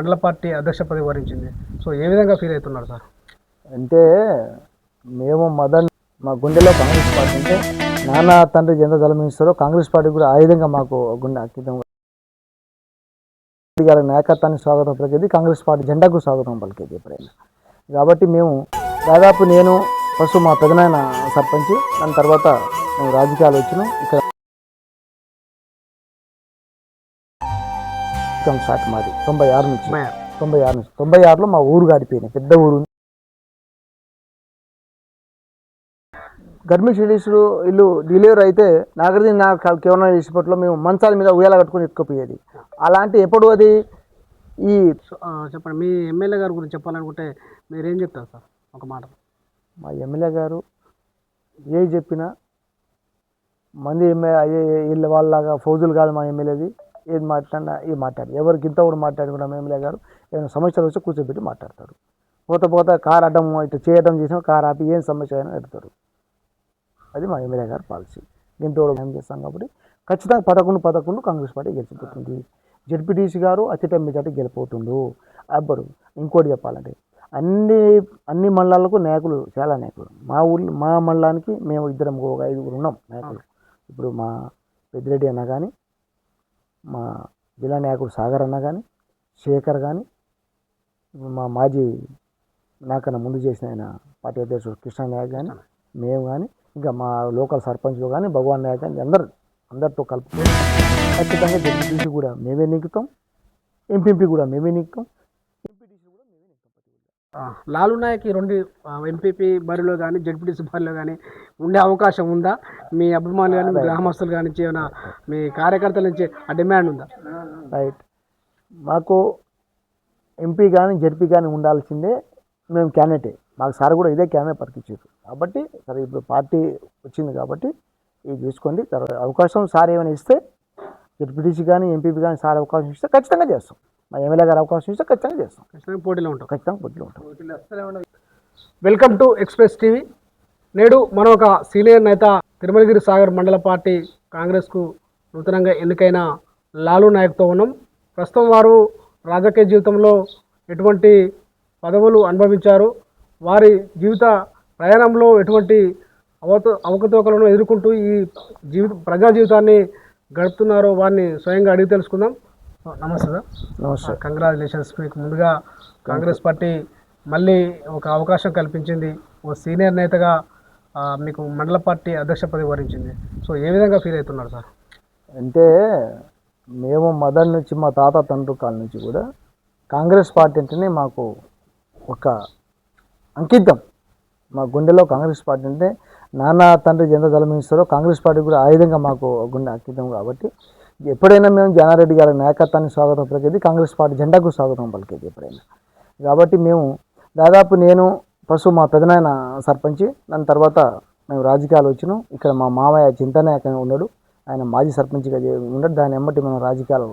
మండల పార్టీ అధ్యక్ష పదవి వరించింది. సో ఏ విధంగా ఫీల్ అవుతున్నారు సార్? అంటే మేము మా గుండెలో కాంగ్రెస్ పార్టీ అంటే నాన్న తండ్రి ఎంత జలమిస్తారో కాంగ్రెస్ పార్టీ కూడా ఆ విధంగా మాకు గుండె అంకితం. గారి నాయకత్వాన్ని స్వాగతం పలికేది, కాంగ్రెస్ పార్టీ జెండాకు స్వాగతం పలికేది ఎప్పుడైనా. కాబట్టి మేము దాదాపు నేను ఫస్ట్ మా పెదనాయన సర్పంచ్, దాని తర్వాత మేము రాజకీయాలు వచ్చినాం. ఇక్కడ స్టార్ట్ మాది 96 నుంచి 96లో మా ఊరు గాడిపోయినాయి. పెద్ద ఊరు గర్భిణీ లేడీస్లు ఇల్లు డెలివరీ అయితే నాకు కేవలం చేసేపట్లో మేము మంచాల మీద ఉయ్యాల కట్టుకుని ఎత్తుకుపోయేది. అలాంటి ఎప్పుడు అది ఈ చెప్పండి, మీ ఎమ్మెల్యే గారి గురించి చెప్పాలనుకుంటే మీరేం చెప్తారు సార్ ఒక మాట? మా ఎమ్మెల్యే గారు ఏ చెప్పినా మంది వీళ్ళ వాళ్ళలాగా ఫౌజులు కాదు మా ఎమ్మెల్యేది. ఏది మాట్లాడినా ఎవరికి ఇంత కూడా మాట్లాడుకున్నా మా ఎమ్మెల్యే గారు ఏమైనా సమస్యలు వచ్చి కూర్చోబెట్టి మాట్లాడతారు. పోత కారు అడ్డం ఇటు చేయడం చేసినా కారు ఆపి ఏం సమస్య అయినా పెడతారు. అది మా ఎమ్మెల్యే గారి పాలసీ. దీంతో ఏం చేస్తాం కాబట్టి ఖచ్చితంగా 11 కాంగ్రెస్ పార్టీ గెలిచిపోతుంది. జెడ్పీటీసీ గారు అత్యధిక మెజార్టీ గెలిపోతుండు. అబ్బరు ఇంకోటి చెప్పాలంటే అన్ని మండలాలకు నాయకులు, చాలా నాయకులు. మా మండలానికి మేము ఇద్దరం ఒక 5 ఉన్నాం నాయకులు. ఇప్పుడు మా పెద్దిరెడ్డి అన్న కానీ, మా జిల్లా నాయకుడు సాగర్ అన్న కానీ, శేఖర్ కానీ, మా మాజీ నాకన్నా ముందు చేసిన ఆయన పార్టీ అధ్యక్షుడు కృష్ణ నాయక్ కానీ, మేము కానీ, ఇంకా మా లోకల్ సర్పంచ్లు కానీ, భగవాన్ నాయక్ కానీ అందరితో కలుపుకొని ఖచ్చితంగా జడ్పీటీసీ కూడా మేమే నెక్కుతాం, ఎంపీపీ కూడా మేమే నెక్కుతాం, ఎంపీటీసీ కూడా మేమే నెక్కుతాం. లాలు నాయక్ ఈ 2 ఎంపీపీ బరిలో కానీ జడ్పీటీసీ బరిలో కానీ ఉండే అవకాశం ఉందా? మీ అభిమానులు కానీ, మీ గ్రామస్తులు కానీ, ఏమైనా మీ కార్యకర్తల నుంచి ఆ డిమాండ్ ఉందా? రైట్, మాకు ఎంపీ కానీ జడ్పీ కానీ ఉండాల్సిందే. మేము క్యాండిడేటే, మాకు సార్ కూడా ఇదే క్యాండిడేట్ పరికిచ్చారు. కాబట్టి సరే ఇప్పుడు పార్టీ వచ్చింది కాబట్టి ఇది చూసుకోండి. తర్వాత అవకాశం సార్ ఏమైనా ఇస్తే జడ్పీటీసీ కానీ ఎంపీపీ కానీ సార్ అవకాశం ఇస్తే ఖచ్చితంగా చేస్తాం. మా ఎమ్మెల్యే గారు అవకాశం ఇస్తే ఖచ్చితంగా చేస్తాం. ఖచ్చితంగా పోటీలో ఉంటాం. Welcome to express TV. నేడు మనం ఒక సీనియర్ నేత తిరుమలగిరి సాగర్ మండల పార్టీ కాంగ్రెస్కు నూతనంగా ఎన్నికైన లాలు నాయక్తో ఉన్నాం. ప్రస్తుతం వారు రాజకీయ జీవితంలో ఎటువంటి పదవులు అనుభవించారు, వారి జీవిత ప్రయాణంలో ఎటువంటి అవకతవకలను ఎదుర్కొంటూ ఈ ప్రజా జీవితాన్ని గడుపుతున్నారో వారిని స్వయంగా అడిగి తెలుసుకుందాం. నమస్తే సార్. నమస్తే. కంగ్రాచులేషన్స్. మీకు ముందుగా కాంగ్రెస్ పార్టీ మళ్ళీ ఒక అవకాశం కల్పించింది. ఓ సీనియర్ నేతగా మీకు మండల పార్టీ అధ్యక్ష పదవి వరించింది. సో ఏ విధంగా ఫీల్ అవుతున్నారు సార్? అంటే మేము మొదటి నుంచి మా తాత తండ్రి కాల నుంచి కూడా కాంగ్రెస్ పార్టీ అంటేనే మాకు ఒక అంకితం. మా గుండెలో కాంగ్రెస్ పార్టీ అంటే నాన్న తండ్రి ఎంత జలమిస్తారో కాంగ్రెస్ పార్టీ కూడా ఆ విధంగా మాకు గుండె అంకితం. కాబట్టి ఎప్పుడైనా మేము జానారెడ్డి గారి నాయకత్వాన్ని స్వాగతం పలికేది, కాంగ్రెస్ పార్టీ జెండాకు స్వాగతం పలికేది ఎప్పుడైనా. కాబట్టి మేము దాదాపు నేను ఫస్ట్ మా పెదనాయన సర్పంచ్, దాని తర్వాత మేము రాజకీయాలు వచ్చినాం. ఇక్కడ మా మామయ్య చింతనాయక ఉన్నాడు, ఆయన మాజీ సర్పంచ్గా ఉన్నాడు. దాన్ని ఎమ్మటి మనం రాజకీయాలు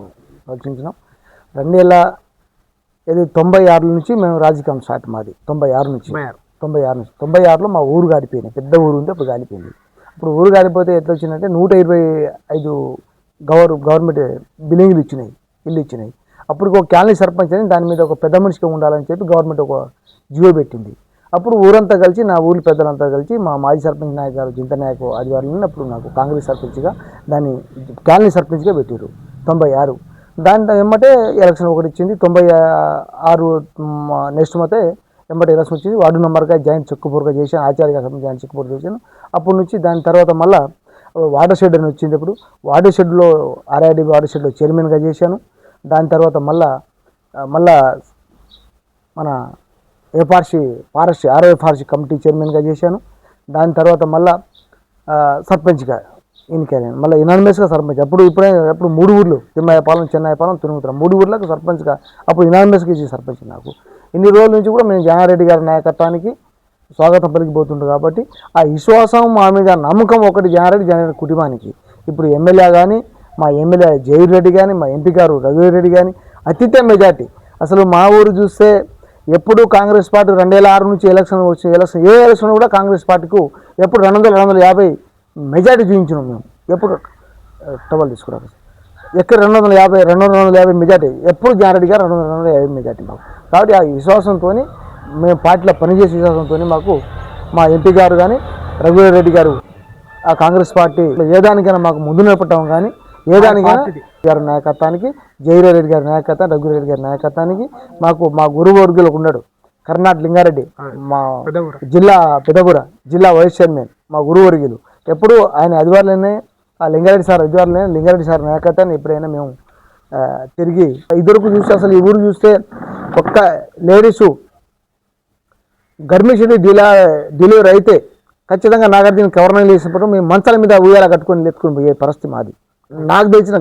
రక్షించినాం. 1996 నుంచి మేము రాజకీయం స్టార్ట్ మాది. 96లో మా ఊరు గాడిపోయినాయి. పెద్ద ఊరు ఉంది, అప్పుడు గాలిపోయింది. అప్పుడు ఊరు గాలిపోతే ఎట్లా వచ్చిందంటే 125 గవర్నమెంట్ బిల్డింగ్లు ఇల్లు ఇచ్చినాయి. అప్పుడు ఒక కాలనీ సర్పంచ్ అని దాని మీద ఒక పెద్ద మనిషిగా ఉండాలని చెప్పి గవర్నమెంట్ ఒక జియో పెట్టింది. అప్పుడు ఊరంతా కలిసి, నా ఊరి పెద్దలంతా కలిసి, మా మాజీ సర్పంచ్ నాయక్ గారు చింతనాయకు ఆదివారం అప్పుడు నాకు కాంగ్రెస్ సర్పంచ్గా దాన్ని కాలనీ సర్పంచ్గా పెట్టారు 96. దాని ఎమ్మటే ఎలక్షన్ ఒకటి ఇచ్చింది. 96 నెక్స్ట్ మతే ఎమ్మటే ఎలక్షన్ వచ్చింది. వార్డు మెంబర్గా జాయింట్ చెక్కుపూర్గా చేశాను, ఆచార్యగా జాయింట్ చెక్కుపూర్ చేశాను. అప్పటి నుంచి దాని తర్వాత మళ్ళీ వాటర్ షెడ్ అని వచ్చింది. ఇప్పుడు వాటర్ షెడ్లో RID వాటర్ షెడ్లో చైర్మన్గా చేశాను. దాని తర్వాత మళ్ళా మన ఫారెస్ట్ కమిటీ చైర్మన్గా చేశాను. దాని తర్వాత మళ్ళీ సర్పంచ్గా ఎన్నికయ్యాను. మళ్ళీ యునానిమస్గా సర్పంచ్. అప్పుడు 3 ఊర్లు, తిమ్మాయపాలెం, చెన్నాయపాలెం, తురుగుతురం 3 ఊర్లకు సర్పంచ్గా అప్పుడు యునానిమస్గా ఇచ్చి సర్పంచ్ నాకు. ఇన్ని రోజుల నుంచి కూడా మేము జానారెడ్డి గారి నాయకత్వానికి స్వాగతం పలికిపోతుండ్రు. కాబట్టి ఆ విశ్వాసం, మా మీద నమ్మకం ఒకటి జానారెడ్డి కుటుంబానికి. ఇప్పుడు ఎమ్మెల్యే కానీ, మా ఎమ్మెల్యే జయవీర్ రెడ్డి కానీ, మా ఎంపీ గారు రఘువీర్ రెడ్డి కానీ అత్యంత మెజార్టీ. అసలు మా ఊరు చూస్తే ఎప్పుడు కాంగ్రెస్ పార్టీ 2006 నుంచి ఎలక్షన్ ఏ ఎలక్షన్ కూడా కాంగ్రెస్ పార్టీకు ఎప్పుడు 200-250 మెజార్టీ చూపించినాం మేము. ఎప్పుడు టవల్ తీసుకురాదు ఎక్కడ 250 మెజార్టీ, ఎప్పుడు జారెడ్డి గారు 250 మెజార్టీ మాకు. కాబట్టి ఆ విశ్వాసంతో మేము పార్టీలో పనిచేసే విశ్వాసంతో మాకు మా ఎంపీ గారు కానీ రఘువీరెడ్డి గారు ఆ కాంగ్రెస్ పార్టీ ఏ దానికైనా మాకు ముందు నిలపటం కానీ ఏ దానికైనా గారి నాయకత్వానికి, జయరెడ్డి గారి నాయకత్వం, రఘువీరెడ్డి గారి నాయకత్వానికి మాకు మా గురువర్గులకు ఉన్నాడు కర్ణాటక లింగారెడ్డి, మా జిల్లా పెదపుర జిల్లా వైస్ చైర్మన్, మా గురువర్గులు ఎప్పుడు ఆయన అధికారులనే ఆ లింగారెడ్డి సార్ అధికారులనే లింగారెడ్డి సార్ నాయకత్వాన్ని ఎప్పుడైనా మేము తిరిగి ఇద్దరుకు చూస్తే అసలు ఈ ఊరు చూస్తే ఒక్క లేడీసు గర్భిణీ డెలివరీ అయితే ఖచ్చితంగా నాగార్జున గవర్నమెంట్ చేసినప్పుడు మేము మంచాల మీద ఉయ్యాల కట్టుకొని ఎత్తుకొని పోయే పరిస్థితి మాది. నాకు తెలిసిన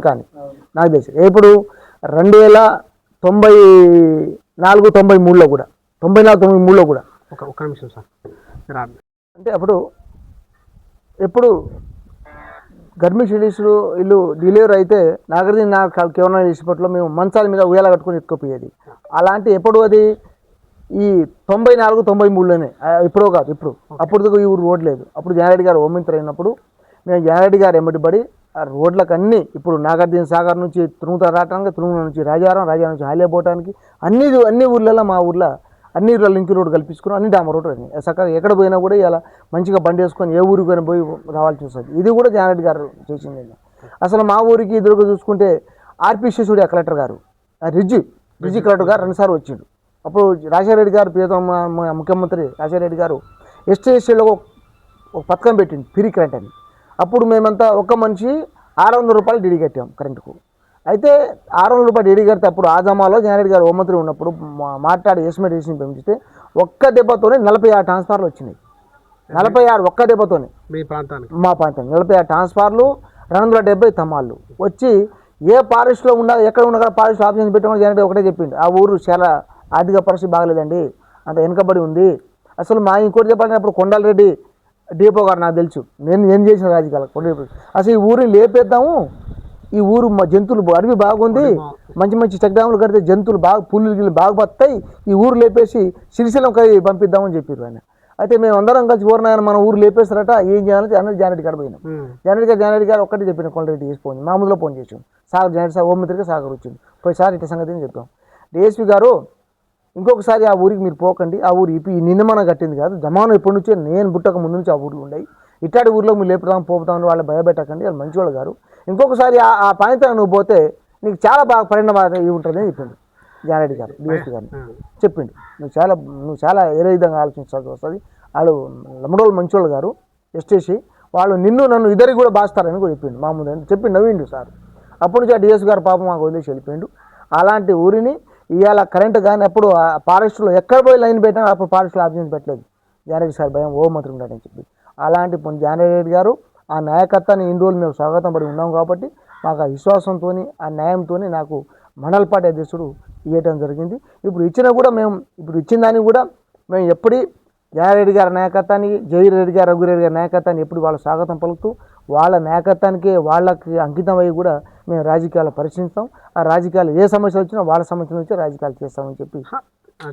ఇప్పుడు 1994-93లో కూడా 94-93లో కూడా ఒక నిమిషం సార్ అంటే అప్పుడు ఎప్పుడు గర్భిణీ లేడీస్లు వీళ్ళు డెలివరీ అయితే నాగార్జున గవర్నమెంట్ చేసినప్పట్లో మేము మంచాల మీద ఉయ్యాల కట్టుకొని ఎత్తుకుపోయేది. అలాంటి ఎప్పుడు అది ఈ 94-93లోనే, ఎప్పుడో కాదు ఇప్పుడు. అప్పుడు ఈ ఊరు రోడ్ లేదు. అప్పుడు జనారెడ్డి గారు హోమ్ మినిస్టర్ అయినప్పుడు మేము జనారెడ్డి గారు ఎమ్మటిపడి ఆ రోడ్లకు అన్నీ ఇప్పుడు నాగార్జున సాగర్ నుంచి తురుముత రావడానికి, తురుముల నుంచి రాజారం నుంచి హాలియా పోవడానికి అన్ని ఊర్లలో మా ఊర్లో అన్ని ఊర్లలో లింక్ రోడ్డు కల్పించుకుని అన్ని డామర్ రోడ్డు అన్నీ చక్కగా ఎక్కడ పోయినా కూడా ఇలా మంచిగా బండి వేసుకొని ఏ ఊరికి పోయినా పోయి రావాల్సి వస్తుంది. ఇది కూడా జనారెడ్డి గారు చేసింది. అసలు మా ఊరికి ఎదురుగా చూసుకుంటే ఆర్పి శిశుడి కలెక్టర్ గారు రిజ్జి కలెక్టర్ గారు 2 సార్లు వచ్చిండు. అప్పుడు రాజశేఖర గారు ప్రియతమ ముఖ్యమంత్రి రాజశేఖర గారు ఎస్టీఎస్సీలో ఒక పథకం పెట్టింది ఫ్రీ కరెంట్ అని. అప్పుడు మేమంతా ఒక్క మనిషి 600 రూపాయలు డీడీ కట్టాం కరెంటుకు. అయితే 600 రూపాయలు డీడీ కడితే అప్పుడు ఆ జమాలో జనారెడ్డి గారు హోంమంత్రి ఉన్నప్పుడు మాట్లాడి ఎస్టిమేట్ చేసి పెంచితే ఒక్క దెబ్బతోనే 46 ట్రాన్స్ఫార్లు వచ్చినాయి. 46 ఒక్క దెబ్బతోనే మా ప్రాంతానికి 46 ట్రాన్స్ఫార్లు, 270 తమ్మాళ్ళు వచ్చి ఏ ఫారెస్ట్లో ఎక్కడ ఉండగా ఫారెస్ట్ ఆఫీస్ పెట్టమని జనారెడ్డి ఒకటే చెప్పింది. ఆ ఊరు చాలా ఆర్థిక పరిస్థితి బాగలేదండి, అంత వెనుకబడి ఉంది. అసలు మా ఇంకోటి చెప్పాలంటే అప్పుడు కొండాలరెడ్డి డిపో గారు నాకు తెలుసు, నేను ఏం చేసిన రాజకీయాలు కొండరెడ్డి. అసలు ఈ ఊరిని లేపేద్దాము, ఈ ఊరు మా జంతువులు అడవి బాగుంది, మంచి చెక్ డ్యాములు కడితే జంతువులు బాగా పుల్లు బాగా బతాయి, ఈ ఊరు లేపేసి సిరిసిల్లంకి పంపిద్దామని చెప్పారు ఆయన. అయితే మేము అందరం కలిసి ఊరినాయన మన ఊరు లేపేస్తారట, ఏం చేయాలంటే అన్నది జానరెడ్డి గారు పోయినాం. జానరెడ్డి గారు ఒక్కటే చెప్పిన కొండరెడ్డి చేసి ఫోన్ మామూలులో ఫోన్ చేసాం. సాగర్ జానరెడ్డి సార్ హోంమంత్రిగా సాగర్ వచ్చింది. పోయి సార్ ఇట్లా సంగతి అని చెప్పాం. డిఎస్పీ గారు ఇంకొకసారి ఆ ఊరికి మీరు పోకండి, ఆ ఊరు ఇప్పుడు నిన్న మనం కట్టింది కాదు, జమానం ఎప్పటి నుంచో నేను పుట్టక ముందు నుంచి ఆ ఊర్లు ఉన్నాయి, ఇట్లాంటి ఊర్లో మీరు లేపుతాం పోతామని వాళ్ళు భయపెట్టకండి, వాళ్ళు మంచివాళ్ళు గారు, ఇంకొకసారి ఆ ప్రాంతానికి నువ్వు పోతే నీకు చాలా బాగా పరిణామం ఉంటుందని చెప్పిండు జానరెడ్డి గారు. డిఎస్పీ గారిని చెప్పిండు, నువ్వు చాలా ఏ విధంగా ఆలోచించాల్సి వస్తుంది, వాళ్ళు లమ్మడోళ్ళు మంచివాళ్ళు గారు ఎస్టేసి వాళ్ళు నన్ను ఇద్దరికి కూడా బాస్తారని కూడా చెప్పిండు. మామూలు చెప్పి నవ్విండు సార్. అప్పటి నుంచి ఆ డిఎస్పీ గారు పాపం మాకు వదిలేసి వెళ్ళిపోయిండు. అలాంటి ఊరిని ఇవాళ కరెంటు కానీ అప్పుడు ఫారెస్ట్లో ఎక్కడ పోయి లైన్ పెట్టినా అప్పుడు ఫారెస్ట్లో ఆఫీస్ పెట్టలేదు. జానరెడ్డి సార్ భయం హోంమంత్రి ఉన్నాడని చెప్పి అలాంటి జానరెడ్డి గారు ఆ నాయకత్వాన్ని ఇన్ని రోజులు మేము స్వాగతం పడి ఉన్నాం కాబట్టి మాకు ఆ విశ్వాసంతో ఆ న్యాయంతో నాకు మండల పార్టీ అధ్యక్షుడు ఇవ్వటం జరిగింది. ఇప్పుడు ఇచ్చినా కూడా ఇప్పుడు ఇచ్చిన దానికి కూడా మేము ఎప్పుడు జానరెడ్డి గారి నాయకత్వానికి, జయరెడ్డి గారు రఘురెడ్డి గారి నాయకత్వాన్ని ఎప్పుడు వాళ్ళ స్వాగతం పలుకుతూ వాళ్ళ నాయకత్వానికి వాళ్ళకి అంకితం అయ్యి కూడా మేము రాజకీయాలు పరిశీలిస్తాం. ఆ రాజకీయాలు ఏ సమస్య వచ్చినా వాళ్ళ సమస్య నుంచి రాజకీయాలు చేస్తామని చెప్పి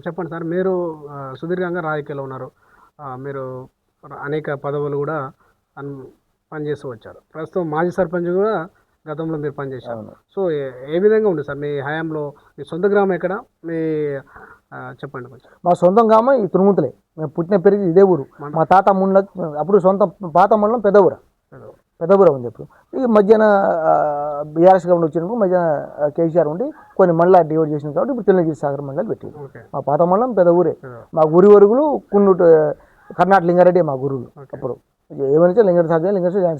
చెప్పండి సార్. మీరు సుదీర్ఘంగా రాజకీయాల్లో ఉన్నారు, మీరు అనేక పదవులు కూడా పనిచేస్తూ వచ్చారు. ప్రస్తుతం మాజీ సర్పంచ్ కూడా గతంలో మీరు పనిచేశారు. సో ఏ విధంగా ఉంది సార్ మీ హయాంలో? మీ సొంత గ్రామం ఎక్కడ? మీ చెప్పండి కొంచెం. మా సొంత గ్రామం ఈ తురుముతలే, మేము పుట్టిన పెరిగి ఇదే ఊరు. మా తాత ముందు అప్పుడు సొంత పాత మండలం పెద్దబుర ఉంది. ఇప్పుడు ఈ మధ్యాహ్న బీఆర్ఎస్ గవర్నమెంట్ వచ్చినప్పుడు మధ్యాహ్న కేసీఆర్ ఉండి కొన్ని మండలాలు డివైడ్ చేసింది కాబట్టి ఇప్పుడు తెలంగాణ సాగర్ మండలాలు పెట్టింది. మా పాత మండలం పెద్ద ఊరే. మా గురి వరుగులు కున్నూటు కర్ణాటక లింగారెడ్డి మా గురువులు. అప్పుడు ఏమైనా లింగారెడ్డి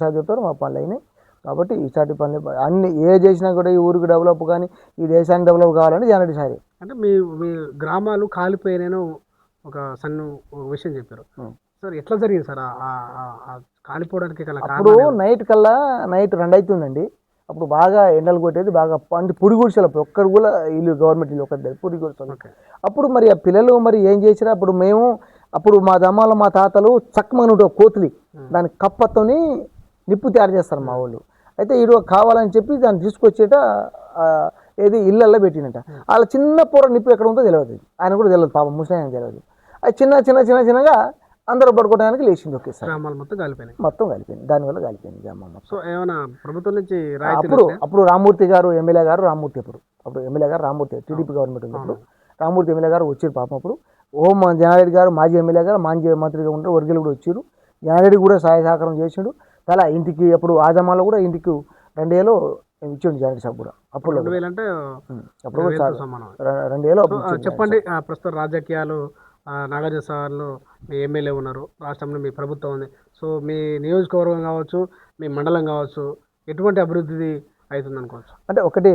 సార్ చెప్తారు మా పనులు అయినాయి. కాబట్టి ఈసారి పనులు అన్ని ఏ చేసినా కూడా ఈ ఊరికి డెవలప్ కానీ ఈ దేశానికి డెవలప్ కావాలంటే జానరెడ్డి సారే. అంటే మీ గ్రామాలు కాలిపోయిన ఒక విషయం చెప్పారు సార్, ఎట్లా జరిగింది సార్ కాలిపోవడానికి? అప్పుడు నైట్ 2 అవుతుందండి. అప్పుడు బాగా ఎండలు కొట్టేది, బాగా అంటే పుడి గుడిసెలు అప్పుడు ఒక్కరు కూడా ఇల్లు గవర్నమెంట్ ఇల్లు ఒకటి పుడి గుడిసెలు. అప్పుడు మరి ఆ పిల్లలు మరి ఏం చేసినా అప్పుడు మా దమ్మాలో మా తాతలు చక్కమని కోతులి దాని కప్పతోని నిప్పు తయారు చేస్తారు మా వాళ్ళు. అయితే ఈడు కావాలని చెప్పి దాన్ని తీసుకొచ్చేట ఏది ఇళ్ళల్లో పెట్టినట్ట. వాళ్ళ చిన్న పూర నిప్పు ఎక్కడ ఉందో తెలియదు, ఆయన కూడా తెలియదు పాపం, ముస్లిం ఆయన తెలియదు. అది చిన్నగా అందరూ పడుకోవడానికి లేచింది ఒకేసారి, గ్రామాలు మొత్తం కలిపినాయి. మొత్తం కలిపింది, దానివల్ల కలిపింది గ్రామం మొత్తం. సో ఏమైనా ప్రభుత్వం నుంచి రాయితీలు అప్పుడు వస్తాయా? అప్పుడు రామ్మూర్తి గారు ఎమ్మెల్యే గారు, రామ్మూర్తి అప్పుడు ఎమ్మెల్యే గారు రామ్మూర్తి టీడీపీ గవర్నమెంట్ ఉన్నప్పుడు రామ్మూర్తి ఎమ్మెల్యే గారు వచ్చారు పాపం. అప్పుడు జనారెడ్డి గారు మాజీ ఎమ్మెల్యే గారు మాజీ మంత్రిగా ఉంటారు, వర్గీలు కూడా వచ్చారు. జనారెడ్డి కూడా సహాయ సహకారం చేసిండు. తలా ఇంటికి అప్పుడు ఆజమాలో కూడా ఇంటికి 2000 ఇచ్చిండు జనారెడ్డి సాబ్ కూడా అప్పుడు 2000 అంటే అప్పుడు 2000తో సమానం. 2000 చెప్పండి, ప్రస్తుతం రాజకీయాలు నాగార్జున సాగర్లో మీ ఎమ్మెల్యే ఉన్నారు, రాష్ట్రంలో మీ ప్రభుత్వం ఉంది. సో మీ నియోజకవర్గం కావచ్చు, మీ మండలం కావచ్చు, ఎటువంటి అభివృద్ధి అవుతుంది అనుకోవచ్చు? అంటే ఒకటి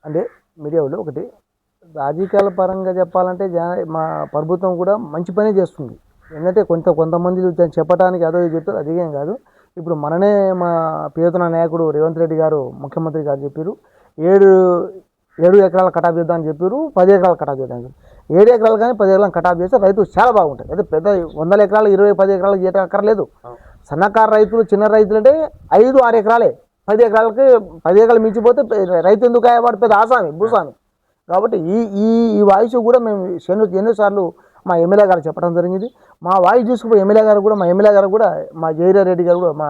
అంటే మీడియాలో ఒకటి రాజకీయాల పరంగా చెప్పాలంటే మా ప్రభుత్వం కూడా మంచి పనే చేస్తుంది. ఎందుకంటే కొంతమంది చెప్పడానికి అదో ఇది చెప్తారు, అదేం కాదు. ఇప్పుడు మననే మా ప్రియతమ నాయకుడు రేవంత్ రెడ్డి గారు ముఖ్యమంత్రి గారు చెప్పారు 7 ఎకరాల కటాఫ్ చేద్దాం అని చెప్పారు, 10 ఎకరాల కటాఫ్ చేద్దాం అని 7 ఎకరాలు కానీ 10 ఎకరాలు కటాఫ్ చేస్తే రైతు చాలా బాగుంటుంది. అయితే పెద్ద 100 ఎకరాలు 20-10 ఎకరాలకు చేయటం అక్కర్లేదు. సన్నకారు రైతులు చిన్న రైతులు అంటే 5-6 ఎకరాలే, 10 ఎకరాలకి 10 ఎకరాలు మించిపోతే రైతు ఎందుకు అయ్యేవాడు పెద్ద ఆసామి భూస్వామి. కాబట్టి ఈ వాయిస్ కూడా మేము ఎన్నోసార్లు మా ఎమ్మెల్యే గారు చెప్పడం జరిగింది. మా వాయిస్ తీసుకుపోయి ఎమ్మెల్యే గారు కూడా మా జయరాజ్ రెడ్డి గారు కూడా మా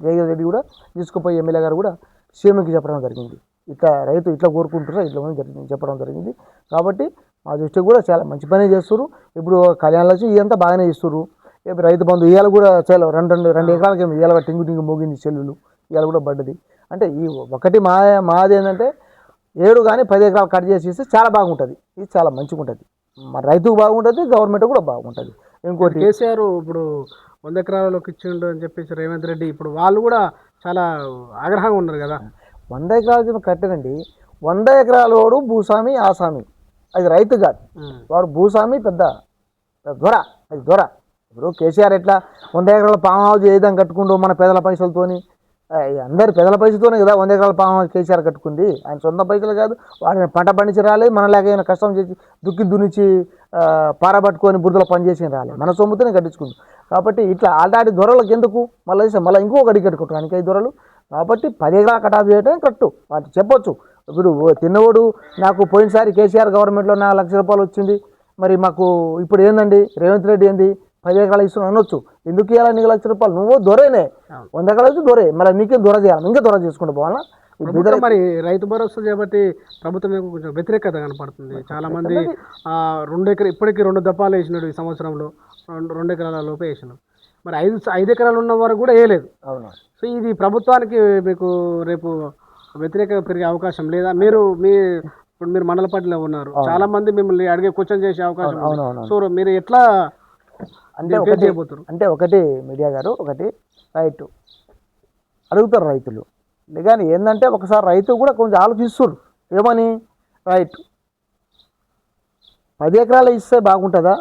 జయరాజ్ రెడ్డి కూడా తీసుకుపోయి ఎమ్మెల్యే గారు కూడా సీఎంకి చెప్పడం జరిగింది. ఇట్లా రైతు ఇట్లా కోరుకుంటారా ఇట్లా చెప్పడం జరిగింది. కాబట్టి మా దృష్టికి కూడా చాలా మంచి పనే చేస్తారు. ఇప్పుడు కళ్యాణ లక్ష్మి ఇదంతా బాగానే ఇస్తారు. ఇప్పుడు రైతు బంధు ఇవాళ కూడా చాలా 2 ఎకరాలకి ఇవాళ టింగు మోగింది చెల్లులు ఇవాళ కూడా పడ్డది. అంటే ఈ ఒకటి మాది ఏంటంటే 7 కానీ 10 ఎకరాలు కట్ చేసి ఇస్తే చాలా బాగుంటుంది. ఇది చాలా మంచిగా ఉంటుంది, మన రైతుకు బాగుంటుంది, గవర్నమెంట్ కూడా బాగుంటుంది. ఇంకోటి కేసీఆర్ ఇప్పుడు 100 ఎకరాలలోకి ఇచ్చిండు అని చెప్పేసి రేవంత్ రెడ్డి ఇప్పుడు వాళ్ళు కూడా చాలా ఆగ్రహంగా ఉన్నారు కదా. 100 ఎకరాలు కట్టనండి. 100 ఎకరాల వాడు భూస్వామి ఆసామి, అది రైతు కాదు. వాడు భూస్వామి పెద్ద దొర, అది దొర. ఇప్పుడు కేసీఆర్ ఎట్లా 100 ఎకరాల ఫామ్ హౌస్ ఏదైనా కట్టుకుంటూ మన పేదల పైసలతోని, అందరు పేదల పైసలతోనే కదా 100 ఎకరాల ఫామ్ హౌస్ కేసీఆర్ కట్టుకుంది. ఆయన సొంత పైసలు కాదు, వాడిని పంట పండించి రాలేదు, మన లేక కష్టం చేసి దున్నిచి పారబట్టుకొని బురదలో పనిచేసి రాలేదు, మన సొమ్ముతోనే కట్టించుకుంది. కాబట్టి ఇట్లా ఆల్రెడీ దొరలకు ఎందుకు మళ్ళీ ఇంకో గడి కట్టుకుంటానికి 5 దొరలు. కాబట్టి 10 ఎకరాలు కటాఫ్ చేయడం కరెక్టు, వాటి చెప్పొచ్చు. ఇప్పుడు తిన్నవాడు నాకు పోయినసారి కేసీఆర్ గవర్నమెంట్లో 4 లక్షల రూపాయలు వచ్చింది, మరి మాకు ఇప్పుడు ఏందండి రేవంత్ రెడ్డి ఏంది 10 ఎకరాలు ఇస్తున్నాను అనొచ్చు. ఎందుకు ఇవ్వాలి 4 లక్షల రూపాయలు? నువ్వు దొరేనే 100 ఎకరాలు వచ్చి దొరే, మళ్ళీ నీకేం దొర చేయాలి, ఇంకా దొర చేసుకుంటూ పోవాలా? మరి రైతు భరోసా చేపట్టి ప్రభుత్వం కొంచెం వ్యతిరేకత కనపడుతుంది. చాలా మంది 2 ఎకరాలు ఇప్పటికీ 2 దప్పాలు వేసినాడు, ఈ సంవత్సరంలో 2 ఎకరాల లోపే వేసినాడు. మరి 5 ఎకరాలు ఉన్న వరకు కూడా వేయలేదు. అవును. సో ఇది ప్రభుత్వానికి మీకు రేపు వ్యతిరేకత పెరిగే అవకాశం లేదా? ఇప్పుడు మీరు మండల పార్టీలో ఉన్నారు, చాలా మంది మిమ్మల్ని అడిగే క్వశ్చన్ చేసే అవకాశం ఉంది. సో మీరు ఎట్లా అంటే ఒకటి మీడియా గారు ఒకటి రైతు అడుగుతారు రైతులు, కానీ ఏంటంటే ఒకసారి రైతు కూడా కొంచెం ఆలోచిస్తారు. ఏమని రైతు 10 ఎకరాలు ఇస్తే బాగుంటుందా,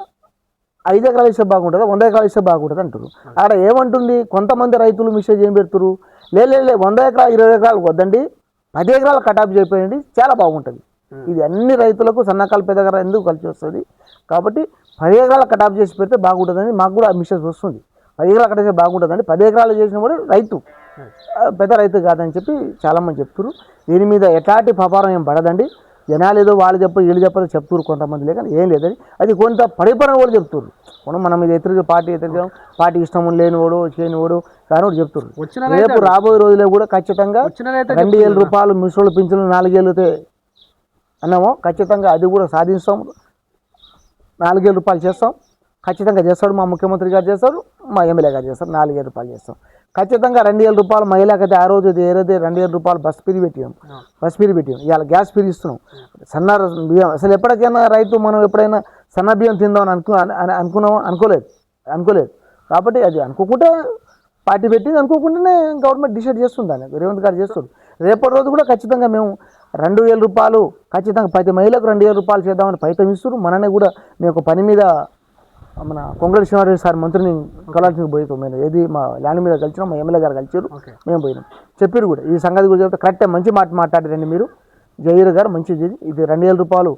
5 ఎకరాలు ఇస్తే బాగుంటుందా, 100 ఎకరాలు ఇస్తే బాగుంటుంది అంటారు. అక్కడ ఏమంటుంది కొంతమంది రైతులు మెసేజ్ ఏం పెడుతున్నారు, లే 100 ఎకరాలు 20 ఎకరాలు వద్దండి, 10 ఎకరాలు కటాఫ్ చేయండి, చాలా బాగుంటుంది. ఇది అన్ని రైతులకు సన్నకాలు పెద్ద ఎకరాలు ఎందుకు కలిసి వస్తుంది. కాబట్టి 10 ఎకరాలు కటాఫ్ చేసి పెడితే బాగుంటుందని మాకు కూడా మెసేజ్ వస్తుంది. 10 ఎకరాలు కట్ చేస్తే బాగుంటుందండి, 10 ఎకరాలు చేసిన కూడా రైతు పెద్ద రైతు కాదని చెప్పి చాలామంది చెప్తున్నారు. దీని మీద ఎట్లాంటి పాపారం ఏం పడదండి. జనాలు ఏదో వాళ్ళు వీళ్ళు చెప్పారు చెప్తున్నారు కొంతమంది, లేక ఏం లేదని అది కొంత పరిపాలన కూడా చెప్తున్నారు. మనం ఇది పార్టీ ఇష్టం లేనివాడు చేయనివాడు కానీ కూడా చెప్తున్నారు. రేపు రాబోయే రోజుల్లో కూడా ఖచ్చితంగా 2000 రూపాయలు ముసలి పింఛన్లు 4 ఏళ్ళతే అన్నామో ఖచ్చితంగా అది కూడా సాధిస్తాం. 4,000 రూపాయలు చేస్తాం, ఖచ్చితంగా చేస్తాడు మా ముఖ్యమంత్రి గారు, చేస్తాడు మా ఎమ్మెల్యే గారు చేస్తారు. 4,000 రూపాయలు చేస్తాం ఖచ్చితంగా. 2,000 రూపాయలు మహిళకైతే ఆ రోజు ఏదైతే 2,000 రూపాయలు బస్ ఫీరీ పెట్టాం, ఇవాళ గ్యాస్ ఫీరీ ఇస్తున్నాం. సన్న బియ్యం అసలు ఎప్పటికైనా రైతు మనం ఎప్పుడైనా సన్న బియ్యం తిందామని అనుకున్నామో అనుకోలేదు. కాబట్టి అది అనుకోకుండా పార్టీ పెట్టింది, అనుకోకుండానే గవర్నమెంట్ డిసైడ్ చేస్తుంది, దాన్ని రేవంత్ గారు చేస్తుంది. రేపటి రోజు కూడా ఖచ్చితంగా మేము 2,000 రూపాయలు ఖచ్చితంగా ప్రతి మహిళకు 2,000 రూపాయలు చేద్దామని ప్రయత్నం ఇస్తున్నారు. మననే కూడా మేము పని మీద మన కొంగళి శ్రీనివాసరెడ్డి సార్ మంత్రిని కలాల్సింది పోయితాం. మేము ఏది మా ల్యాండ్ మీద కలిసినాం, మా ఎమ్మెల్యే గారు కలిసారు, మేము పోయినాం. చెప్పారు కూడా ఈ సంగతి కూడా చెప్తే కరెక్టే, మంచి మాట్లాడారండి మీరు జయీర్ గారు, మంచిది. ఇది 2,000 రూపాయలు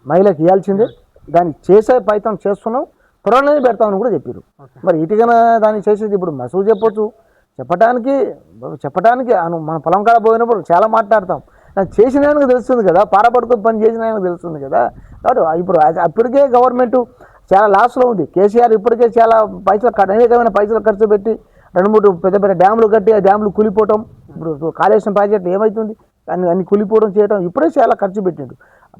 మహిళకి ఇవ్వాల్సిందే, దాన్ని చేసే ప్రయత్నం చేస్తున్నాం, త్వరలోనే పెడతామని కూడా చెప్పారు. మరి ఇటుకన దాన్ని చేసేది ఇప్పుడు మసూ చెప్పడానికి మన పొలం కాడ పోయినప్పుడు చాలా మాట్లాడతాం, చేసిన ఆయనకు తెలుస్తుంది కదా, పారపడుకొని పని చేసిన ఆయనకు తెలుస్తుంది కదా. కాబట్టి ఇప్పుడు అప్పటికే గవర్నమెంట్ చాలా లాస్లో ఉంది. కేసీఆర్ ఇప్పటికే చాలా అనేకమైన పైసలు ఖర్చు పెట్టి 2-3 పెద్ద పెద్ద డ్యాములు కట్టి ఆ డ్యాములు కూలిపోవటం, ఇప్పుడు కాళేశ్వరం ప్రాజెక్టు ఏమవుతుంది, అన్ని కూలిపోవడం చేయడం ఇప్పుడే చాలా ఖర్చు పెట్టిండు.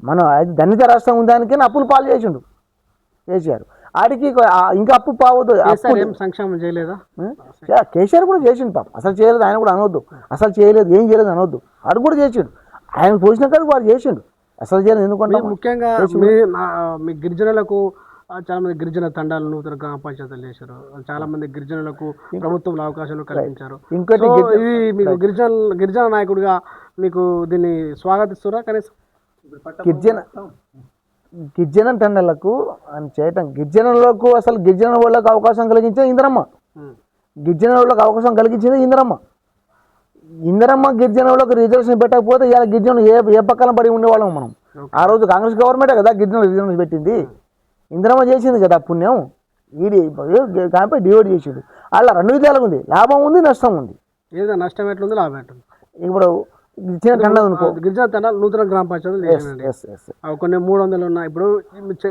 మనం అది ధనిక రాష్ట్రం ఉందానికైనా అప్పులు పాలు చేసిండు కేసీఆర్. ఆడికి ఇంకా అప్పు పావద్దు. సంక్షేమం చేయలేదా? కేసీఆర్ కూడా చేసిండు పాపం. అసలు చేయలేదు ఆయన కూడా అనవద్దు, అసలు చేయలేదు ఏం చేయలేదు అనవద్దు. ఆడు కూడా చేసిండు, ఆయన పోసిన కాదు వాడు చేసిండు. అసలు చేయలేదు ఎందుకంటే ముఖ్యంగా మీ గిరిజనులకు చాలా మంది గిరిజన తండాలు నూతన గ్రామ పంచాయతీలు చేశారు. చాలా మంది గిరిజనులకు ప్రభుత్వంలో అవకాశాలు కల్పించారు. ఇంకోటి ఇది మీకు గిరిజన నాయకుడిగా మీకు దీన్ని స్వాగతిస్తురా? కనీసం గిరిజన తండాలకు అని చేయటం, గిరిజనులకు అసలు గిరిజన వాళ్ళకు అవకాశం కలిగించింది ఇందిరమ్మ. గిరిజన వాళ్ళకు అవకాశం కలిగించింది ఇందిరమ్మ. గిరిజన వాళ్ళకు రిజర్వేషన్ పెట్టకపోతే ఇలా గిరిజనులు ఏ పక్కన పడి ఉండేవాళ్ళం మనం. ఆ రోజు కాంగ్రెస్ గవర్నమెంటే కదా గిరిజనులు రిజర్వేషన్ పెట్టింది. ఇందిరమ్మ చేసింది కదా పుణ్యం. దానిపై డివైడ్ చేసిండు. అలా 2 విధాలుగా ఉంది, లాభం ఉంది నష్టం ఉంది. ఏదో నష్టం ఎట్లుంది లాభం ఎట్లుంది. ఇప్పుడు గిరిజన తండా అనుకో, గిరిజన తండాలు నూతన గ్రామ పంచాయతీలు చేసినండి. కొన్ని 300 ఉన్నాయి. ఇప్పుడు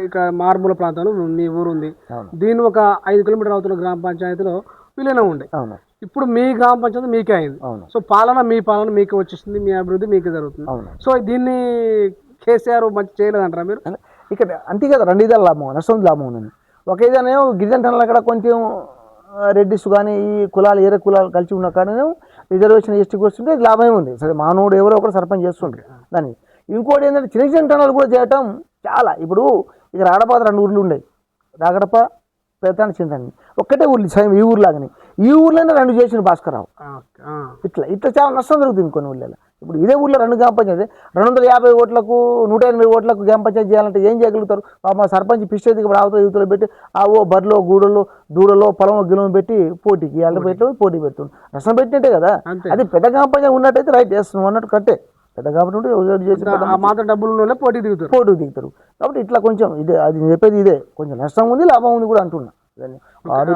ఇక్కడ మారుమూల ప్రాంతంలో మీ ఊరు ఉంది, దీని ఒక 5 కిలోమీటర్ అవుతున్న గ్రామ పంచాయతీలో విలీనం ఉండే. ఇప్పుడు మీ గ్రామ పంచాయతీ మీకే అయింది. సో మీ పాలన మీకు వచ్చేసింది, మీ అభివృద్ధి మీకు జరుగుతుంది. సో దీన్ని కేసీఆర్ మంచి చేయలేదంటారా మీరు? ఇక్కడ అంతే కదా, 2 విధాలు లాభం నష్టం లాభం ఉందండి. ఒక ఏదైనా గిరిజన తండాలు అక్కడ కొంచెం రెడ్డిస్ కానీ ఈ కులాలు ఏరే కులాలు కలిసి ఉన్న కానీ రిజర్వేషన్ ఎస్టీకి వస్తుంటే లాభమే ఉంది. సరే మానవుడు ఎవరో ఒకరు సర్పంచ్ చేస్తుంటారు దాన్ని. ఇంకోటి ఏంటంటే చిన్న చిన్న తండాలు కూడా చేయటం చాలా. ఇప్పుడు ఇక రాగడప 2 ఊర్లు ఉండేవి, రాగడప పెద్దాన్ని చింతండి ఒక్కటే ఊర్లు సేమ్ ఈ ఊర్లాగానే. ఈ ఊర్లోనే 2 చేసిన భాస్కరరావు. ఇట్లా చాలా నష్టం జరుగుతుంది కొన్ని ఊళ్ళలో. ఇప్పుడు ఇదే ఊర్లో 2 గ్రామ పంచాయతీ 250 ఓట్లకు 180 ఓట్లకు గ్రామ పంచాయతీ చేయాలంటే ఏం చేయగలుగుతారు? మా సర్పంచ్ పిచ్చేది ఇప్పుడు ఆవుతో యువతలో పెట్టి బర్రెలో గూడలో దూడలో పొలంలో గిలం పెట్టి పోటీకి వాళ్ళ పెట్టి పోటీ పెడుతుంది. నష్టం పెట్టినట్టే కదా. అది పెద్ద గ్రామ పంచాయతీ ఉన్నట్టయితే రైట్ చేస్తున్నాం అన్నట్టు కట్టే. పెద్ద కాబట్టి మాత్రం డబ్బులు పోటీ దిగుతారు. కాబట్టి ఇట్లా కొంచెం ఇదే అది చెప్పేది, ఇదే కొంచెం నష్టం ఉంది లాభం ఉంది కూడా అంటున్నా. వాడు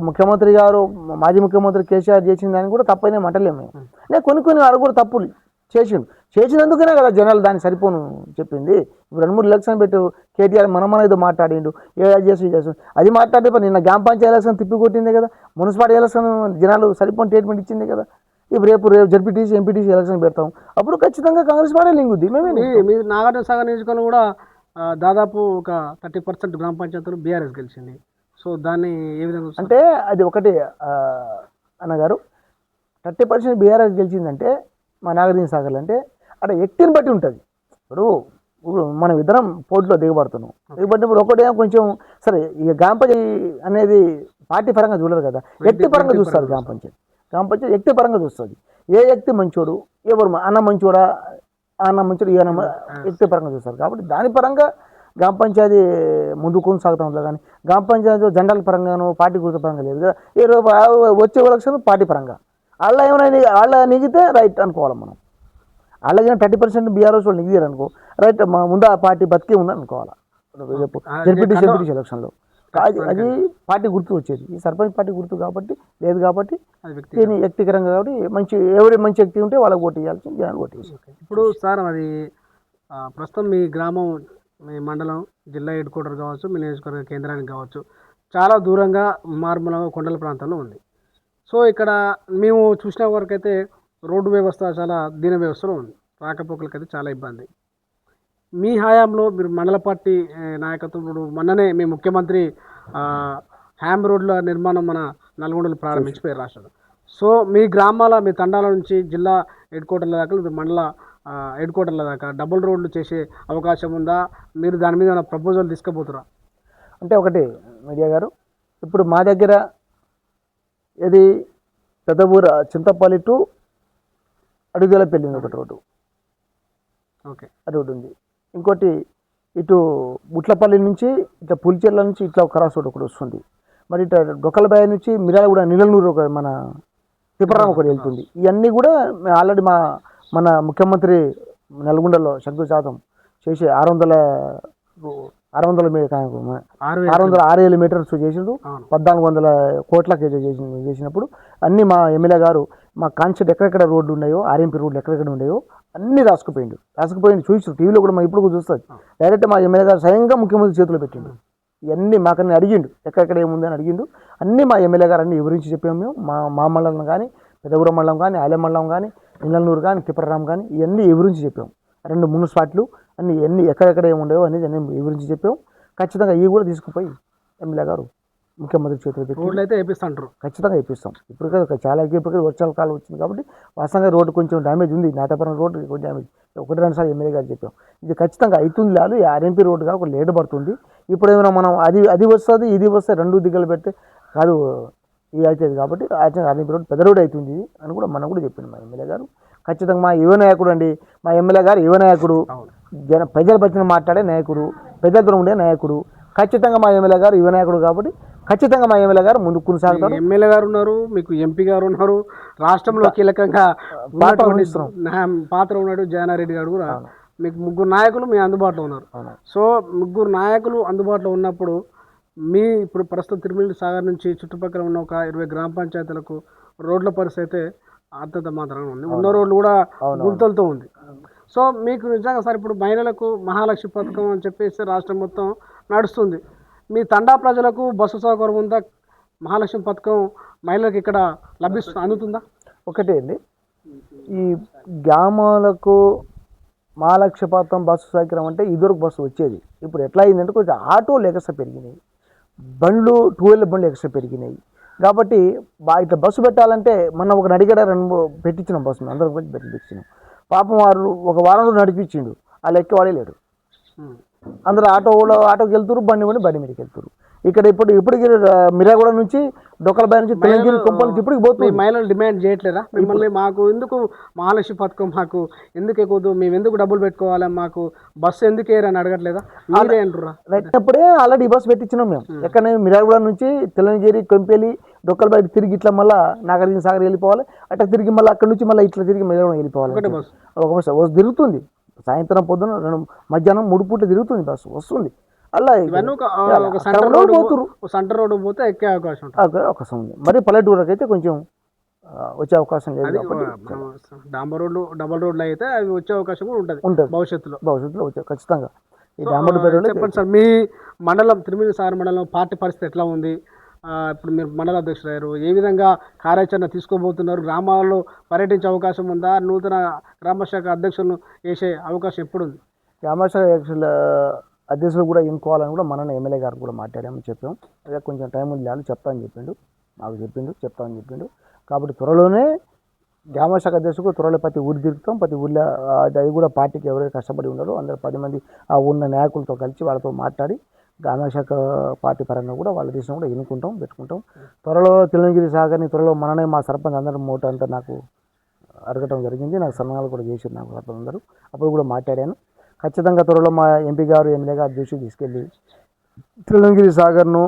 ముఖ్యమంత్రి గారు మాజీ ముఖ్యమంత్రి కేసీఆర్ చేసిన దాన్ని కూడా తప్పైనా మంటలేము. కొన్ని వాడు కూడా తప్పులు చేసినందుకనే కదా జనాలు దాన్ని సరిపోను చెప్పింది. ఇప్పుడు 2-3 ఎలక్షన్ పెట్టు కేటీఆర్ మన ఏదో మాట్లాడిండు, చేసి అది మాట్లాడే నిన్న గ్రామ పంచాయతీ ఎలక్షన్ తిప్పి కొట్టింది కదా, మున్సిపాలిటీ ఎలక్షన్ జనాలు సరిపోని ట్రీట్మెంట్ ఇచ్చింది కదా. ఇప్పుడు రేపు జడ్పీటీసీ ఎంపీటీసీ ఎలక్షన్ పెడతాం, అప్పుడు ఖచ్చితంగా కాంగ్రెస్ పార్టీ లింగుద్ది. మీరు నాగార్జున సాగర్ నియోజకవర్గం కూడా దాదాపు ఒక 30% గ్రామ పంచాయతీలు బీఆర్ఎస్ గెలిచింది. సో దాన్ని ఏ విధంగా అంటే అది ఒకటి అన్నగారు, 30% బీఆర్ఎస్ గెలిచిందంటే మా నాగార్జున సాగర్లు అంటే అక్కడ వ్యక్తిని బట్టి ఉంటుంది. ఇప్పుడు మనం ఇద్దరం పోటీలో దిగబడుతున్నాం. దిగబడినప్పుడు ఒకటేమో కొంచెం సరే ఇక గ్రామ పంచాయతీ అనేది పార్టీ పరంగా చూడరు కదా, వ్యక్తి పరంగా చూస్తారు. గ్రామ పంచాయతీ వ్యక్తి పరంగా చూస్తుంది. ఏ వ్యక్తి మంచోడు, ఎవరు అన్న మంచోడా, అన్న మంచోడు ఈ అన్న వ్యక్తి పరంగా చూస్తారు. కాబట్టి దాని పరంగా గ్రామ పంచాయతీ ముందు కొనసాగుతాం కానీ గ్రామ పంచాయతీ జెండాల పరంగాను పార్టీ గుర్తు పరంగా లేదు కదా. వచ్చే ఎలక్షన్ పార్టీ పరంగా వాళ్ళ నిగితే రైట్ అనుకోవాలి మనం. అలాగే 30% బీఆర్ఎస్ వాళ్ళు నిగిదారు అనుకో రైట్, మా ముందు ఆ పార్టీ బతికే ఉందని అనుకోవాలి. రేపు జడ్పీటీసీ ఎలక్షన్లో అది పార్టీ గుర్తు వచ్చేది, ఈ సర్పంచ్ పార్టీ గుర్తు కాబట్టి లేదు కాబట్టి దీన్ని వ్యక్తికరంగా కాబట్టి ఎవరి మంచి వ్యక్తి ఉంటే వాళ్ళకి ఓటు చేయాల్సి జనాలు ఓటు చేసి. ఇప్పుడు సార్ అది ప్రస్తుతం మీ గ్రామం, మీ మండలం, జిల్లా హెడ్ క్వార్టర్ కావచ్చు, మీ నియోజకవర్గ కేంద్రానికి కావచ్చు, చాలా దూరంగా మారుమూల కొండల ప్రాంతంలో ఉంది. సో ఇక్కడ మేము చూసిన వరకు అయితే రోడ్డు వ్యవస్థ చాలా దీన వ్యవస్థలో ఉంది, రాకపోకలకైతే చాలా ఇబ్బంది. మీ హయాంలో మీరు మండల పార్టీ నాయకత్వం మొన్ననే మీ ముఖ్యమంత్రి హ్యామ్ రోడ్ల నిర్మాణం మన నల్గొండలో ప్రారంభించిపోయారు రాష్ట్రంలో. సో మీ గ్రామాల, మీ తండాల నుంచి జిల్లా హెడ్ క్వార్టర్ల దాకా, మండల హెడ్ క్వార్టర్ల దాకా డబుల్ రోడ్లు చేసే అవకాశం ఉందా? మీరు దాని మీద ప్రపోజల్ తీసుకుపోతురా? అంటే ఒకటి మీడియా గారు, ఇప్పుడు మా దగ్గర ఇది పెద్దబూర చింతపల్లి టు అడుగుదలపల్లి ఒకటి రోడ్డు, ఓకే రోడ్డు ఉంది. ఇంకోటి ఇటు బుట్లపల్లి నుంచి ఇట్లా పులిచెర్ల నుంచి ఇట్లా క్రాస్ రోడ్ ఒకటి వస్తుంది. మరి ఇట్లా డొక్కలబాయ నుంచి మిరాలగూడ నిలనూరు ఒక మన తిప్పరాం ఒకటి వెళ్తుంది. ఇవన్నీ కూడా ఆల్రెడీ మన ముఖ్యమంత్రి నల్గొండలో శంకుస్థాపన చేసి 607 మీటర్స్ చేసిండు, 1400 కోట్లకి చేసినప్పుడు అన్నీ మా ఎమ్మెల్యే గారు మా కాన్సెప్ట్ ఎక్కడెక్కడ రోడ్లు ఉన్నాయో, ఆర్ఎంపీ రోడ్లు ఎక్కడెక్కడ ఉన్నాయో అన్నీ రాసుకుపోయిండు చూసి టీవీలో కూడా మా ఇప్పుడు చూస్తుంది. డైరెక్ట్ మా ఎమ్మెల్యే గారు స్వయంగా ముఖ్యమంత్రి చేతిలో పెట్టిండు. ఇవన్నీ మాకన్నీ అడిగిండు, ఎక్కడెక్కడ ఏముందని అడిగిండు. అన్నీ మా ఎమ్మెల్యే గారు అన్నీ వివరించి చెప్పాము. మేము మా మండలం కానీ, పెద్దగూడెం మండలం కానీ, ఆలెం మండలం కానీ, ఇంగళనూరు కానీ, తిప్పరాం కానీ ఇవన్నీ వివరించి చెప్పాము. 2 మున్సిపాలిటీలు అన్నీ ఎన్ని ఎక్కడెక్కడ ఏముండేవో అనేది అన్నీ వివరించి చెప్పాము. ఖచ్చితంగా ఇవి కూడా తీసుకుపోయి ఎమ్మెల్యే గారు ముఖ్యమంత్రి చేతులు పెట్టి రోడ్లు అయితే వేపిస్తుంటారు. ఖచ్చితంగా వేపిస్తాం. ఇప్పుడు చాలా ఇప్పుడు వర్షాల కాలం వచ్చింది కాబట్టి వాస్తవంగా రోడ్డు కొంచెం డ్యామేజ్ ఉంది. నాటపురం రోడ్డు కొంచెం డ్యామేజ్ 1-2 సార్లు ఎమ్మెల్యే గారు చెప్పాం. ఇది ఖచ్చితంగా అవుతుంది. లేదు ఆర్ఎంపీ రోడ్డుగా ఒక లేట్ పడుతుంది. ఇప్పుడు ఏమైనా మనం అది వస్తుంది ఇది వస్తే 2 దిగ్గలు పెడితే కాదు ఇది అవుతుంది. కాబట్టి ఆర్ఎంపీ రోడ్డు పెద్ద రోడ్డు అవుతుంది అని కూడా మనం కూడా చెప్పింది మా ఎమ్మెల్యే గారు. ఖచ్చితంగా మా యువ నాయకుడు అండి, మా ఎమ్మెల్యే గారు యువ నాయకుడు, ప్రజల పట్ల మాట్లాడే నాయకుడు, ప్రజలతో ఉండే నాయకుడు. ఖచ్చితంగా మా ఎమ్మెల్యే గారు యువ నాయకుడు కాబట్టి ఖచ్చితంగా మా ఎమ్మెల్యే గారు ముందుకు కొనసాగుతారు. ఎమ్మెల్యే గారు ఉన్నారు, మీకు ఎంపీ గారు ఉన్నారు, రాష్ట్రంలో కీలకంగా పాత్ర ఉన్నాడు జయనారెడ్డి గారు కూడా. మీకు 3 నాయకులు మీ అందుబాటులో ఉన్నారు. సో 3 నాయకులు అందుబాటులో ఉన్నప్పుడు ఇప్పుడు ప్రస్తుతం తిరుమల సాగర్ నుంచి చుట్టుపక్కల ఉన్న ఒక 20 గ్రామ పంచాయతీలకు రోడ్ల పరిస్థితి అయితే అత్యంత మాత్రంగా ఉంది. ఉన్న రోడ్లు కూడా గుంతలతో ఉంది. సో మీకు నిజంగా సార్ ఇప్పుడు మహిళలకు మహాలక్ష్మి పథకం అని చెప్పేసి రాష్ట్రం మొత్తం నడుస్తుంది. మీ తండా ప్రజలకు బస్సు సౌకర్యం ఉందా? మహాలక్ష్మి పథకం మహిళలకు ఇక్కడ అందుతుందా? ఒకటే అండి, ఈ గ్రామాలకు మహాలక్ష్మి పథకం బస్సు సౌకర్యం అంటే ఇదివరకు బస్సు వచ్చేది. ఇప్పుడు ఎట్లా అయిందంటే కొంచెం ఆటోలు ఎక్స్ట్రా పెరిగినాయి, బండ్లు 2 వీలర్ బండ్లు ఎక్స్ట్రా పెరిగినాయి. కాబట్టి ఇట్లా బస్సు పెట్టాలంటే మొన్న ఒక అడిగడ 2 పెట్టించినాం బస్సును, అందరూ పెట్టించినాం. పాపం వారు ఒక వారంలో నడిపించిండు, వాళ్ళు ఎక్కేవాడే లేడు. అందరూ ఆటోకి వెళ్తారు, బండి మీదకి వెళ్తారు. ఇక్కడ ఇప్పటికి మిర్యాగూడ నుంచి డొక్కలబాయి నుంచి తెలంగాణ కొంపల నుంచి ఇప్పటికి పోతుంది. మహిళలు డిమాండ్ చేయట్లేదా మిమ్మల్ని? మాకు ఎందుకు మహాలక్ష్మి పథకం, మాకు ఎందుకు ఎక్కువ, మేము ఎందుకు డబ్బులు పెట్టుకోవాలి, మాకు బస్సు ఎందుకు అని అడగట్లేదా? మీరే అంటురా. పెట్టినప్పుడే ఆల్రెడీ బస్సు పెట్టించినాం మేము. ఎక్కడ మిర్యాగూడ నుంచి తెలంగాణ కొంపెలి డొక్కలబాయి తిరిగి ఇట్లా మళ్ళీ నాగార్జున సాగర్ వెళ్ళిపోవాలి, అట్లా తిరిగి మళ్ళీ అక్కడ నుంచి మళ్ళీ ఇట్లా తిరిగి మిర్యాగూడ వెళ్ళిపోవాలి. ఒక బస్సు తిరుగుతుంది, సాయంత్రం పొద్దున మధ్యాహ్నం 3 పూటలు తిరుగుతుంది బస్సు వస్తుంది. అలా సెంటర్ రోడ్ పోతే ఎక్కే అవకాశం ఉంది. మరి పల్లెటూరుకి అయితే కొంచెం వచ్చే అవకాశం లేదు. డాంబర్ రోడ్లు డబల్ రోడ్లు అయితే అవి వచ్చే అవకాశం కూడా ఉంటుంది భవిష్యత్తులో వచ్చే ఖచ్చితంగా. ఈ డాంబర్ చెప్పండి సార్, మీ మండలం తిరుమల సాగర్ మండలం పార్టీ పరిస్థితి ఎట్లా ఉంది? ఇప్పుడు మీరు మండల అధ్యక్షులు అయ్యారు, ఏ విధంగా కార్యాచరణ తీసుకోబోతున్నారు? గ్రామాల్లో పర్యటించే అవకాశం ఉందా? నూతన గ్రామశాఖ అధ్యక్షులను వేసే అవకాశం ఎప్పుడుంది? గ్రామశాఖ అధ్యక్షులు కూడా ఎన్నుకోవాలని కూడా మన ఎమ్మెల్యే గారు కూడా మాట్లాడామని చెప్పాం. అదే కొంచెం టైం ఉంది, లేదు చెప్తామని చెప్పిండు, చెప్తామని చెప్పిండు. కాబట్టి త్వరలోనే గ్రామశాఖ అధ్యక్షులకు త్వరలో ప్రతి ఊరు తిరుగుతాం. ప్రతి ఊళ్ళో అది కూడా పార్టీకి ఎవరైతే కష్టపడి ఉన్నారో అందరూ 10 మంది ఆ ఉన్న నాయకులతో కలిసి వాళ్ళతో మాట్లాడి గ్రామశాఖ పార్టీ పరంగా కూడా వాళ్ళ దేశం కూడా ఎన్నుకుంటాం, పెట్టుకుంటాం. త్వరలో తెలంగాణ సాగర్ని త్వరలో మననే మా సర్పంచ్ అందరం మూట అంతా నాకు అడగటం జరిగింది. నాకు సన్మానాలు కూడా చేశారు నాకు సర్పంచ్ అందరూ. అప్పుడు కూడా మాట్లాడాను. ఖచ్చితంగా త్వరలో మా ఎంపీ గారు ఎమ్మెల్యే గారు దృష్టికి తీసుకెళ్ళి తెలంగాణ సాగర్ను